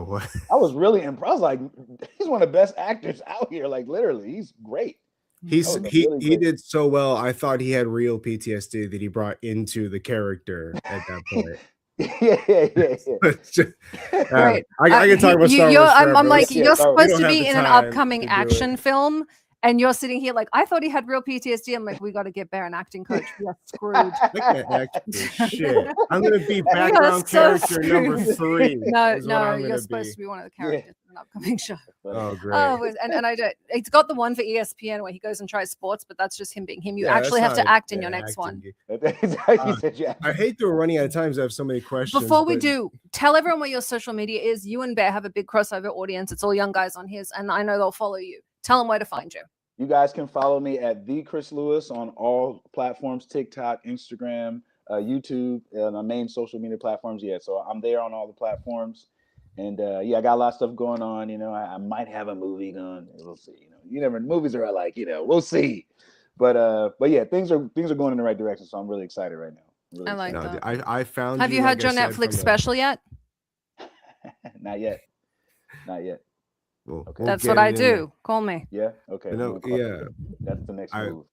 I was really impressed. Like he's one of the best actors out here. Like literally, he's great. He did so well. I thought he had real PTSD that he brought into the character at that point. Right. I can talk about Star Wars. I'm like, you're supposed to be in an upcoming action film. And you're sitting here like, I thought he had real PTSD. I'm like, we got to get Bear an acting coach. We are screwed. Shit. I'm going to be background character number 3. No, you're supposed to be one of the characters in an upcoming show. Oh, great. And I don't. It's got the one for ESPN where he goes and tries sports, but that's just him being him. You actually have to act in your next one. I hate that we're running out of time. I have so many questions. Before we do, tell everyone what your social media is. You and Bear have a big crossover audience. It's all young guys on his, and I know they'll follow you. Tell them where to find you. You guys can follow me at the Chris Lewis on all platforms: TikTok, Instagram, YouTube, and my main social media platforms. Yeah, so I'm there on all the platforms, and I got a lot of stuff going on. I might have a movie going. We'll see. You never. Movies are like, we'll see. But yeah, things are going in the right direction. So I'm really excited right now. Really I like excited. that. I found. Have you had your Netflix special yet? Not yet. Well, that's what I do. Call me. Yeah. Okay. Yeah. That's the next move.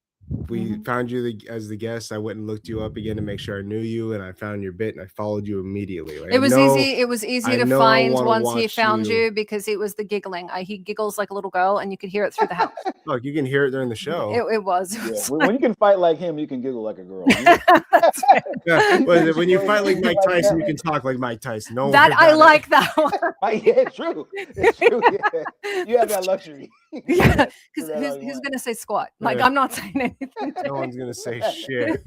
we found you as the guest. I went and looked you up again to make sure I knew you, and I found your bit and I followed you immediately. Like, it was easy. It was easy to find once he found you because it was the giggling. He giggles like a little girl, and you could hear it through the house. Look, you can hear it during the show. It was. When you can fight like him, you can giggle like a girl. When you fight like Mike Tyson, you can talk like Mike Tyson. No, I like that one. Yeah, it's true. It's true. Yeah. You have that luxury. Yeah, because who's gonna say squat? Like, I'm not saying anything. No one's gonna say shit.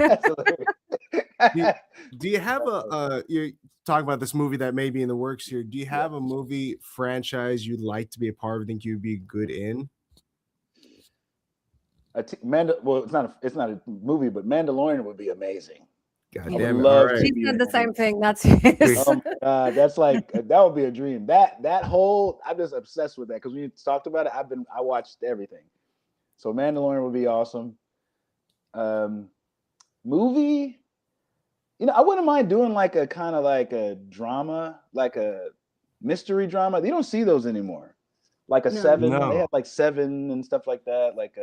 Do you have you're talking about this movie that may be in the works here? Do you have a movie franchise you'd like to be a part of? Think you'd be good in? Well, it's not a movie, but Mandalorian would be amazing. God damn it! He said the same thing. That's his. Oh my God, that's like that would be a dream. That whole I'm just obsessed with that because when you talked about it, I watched everything. So Mandalorian would be awesome. Movie, I wouldn't mind doing like a kind of like a drama, like a mystery drama. You don't see those anymore. Like a Seven, they have like Seven and stuff like that. Like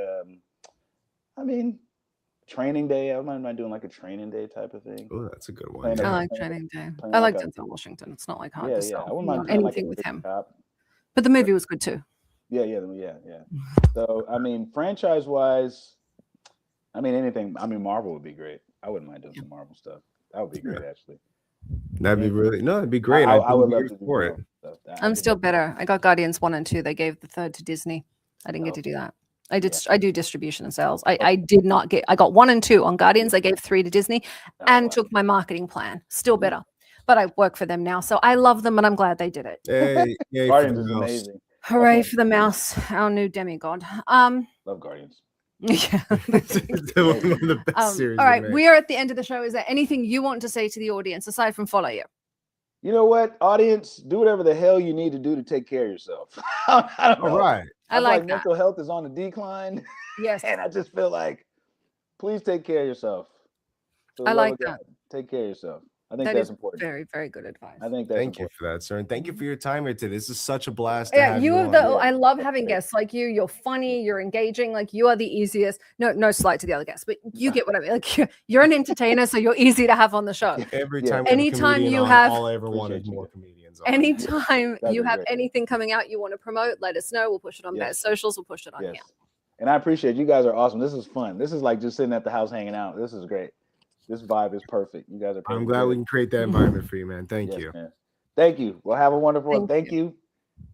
Training Day. I wouldn't mind doing like a Training Day type of thing. Oh, that's a good one. I like Training Day. I like Denzel Washington. It's not like hard to sell. I wouldn't mind anything with him. But the movie was good too. Yeah. So franchise wise, anything. Marvel would be great. I wouldn't mind doing some Marvel stuff. That would be great, actually. That'd be it'd be great. I would love to do it. I'm still better. I got Guardians 1 and 2. They gave the third to Disney. I didn't get to do that. I do distribution and sales. I did not get. I got 1 and 2 on Guardians. I gave 3 to Disney and took my marketing plan. Still better, but I work for them now, so I love them and I'm glad they did it. Hey, Guardians is amazing. Hooray for the mouse, our new demigod. Love Guardians. Yeah. One of the best series. All right, we are at the end of the show. Is there anything you want to say to the audience aside from follow you? You know what, audience? Do whatever the hell you need to do to take care of yourself. I don't know. All right. I like that. Mental health is on the decline. Yes. And I just feel like, please take care of yourself. I like that. Take care of yourself. I think that's important. Very, very good advice. I think that's Thank you for that, sir. And thank you for your time here today. This is such a blast. Yeah, I love having guests like you. You're funny, you're engaging, like you are the easiest. No slight to the other guests, but you get what I mean. Like you're an entertainer, so you're easy to have on the show. Every time anytime you have all I ever wanted more comedians on. Anytime you have anything coming out you want to promote, let us know. We'll push it on Bear's socials, we'll push it on here. And I appreciate you guys are awesome. This is fun. This is like just sitting at the house hanging out. This is great. This vibe is perfect. You guys are perfect. I'm glad we can create that environment for you, man. Thank you. Man. Thank you. Well, have a wonderful one. Thank you.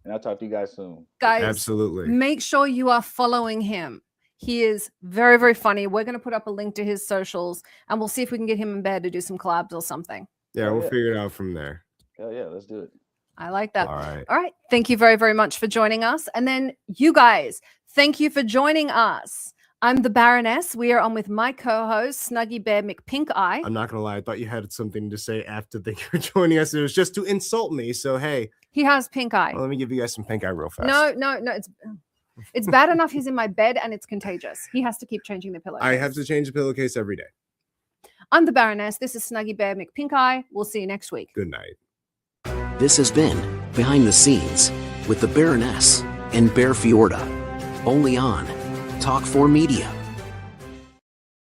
And I'll talk to you guys soon. Guys, absolutely. Make sure you are following him. He is very, very funny. We're going to put up a link to his socials and we'll see if we can get him in bed to do some collabs or something. Yeah, we'll figure it out from there. Hell yeah, let's do it. I like that. All right. All right. Thank you very, very much for joining us. And then you guys, thank you for joining us. I'm the Baroness. We are on with my co-host, Snuggy Bear McPinkeye. I'm not going to lie. I thought you had something to say after thank you for joining us. It was just to insult me. So, hey. He has pink eye. Well, let me give you guys some pink eye real fast. No. It's bad enough he's in my bed and it's contagious. He has to keep changing the pillowcase. I have to change the pillowcase every day. I'm the Baroness. This is Snuggy Bear McPinkeye. We'll see you next week. Good night. This has been Behind the Scenes with the Baroness and Bear Fiorda. Only on Talk 4 Media.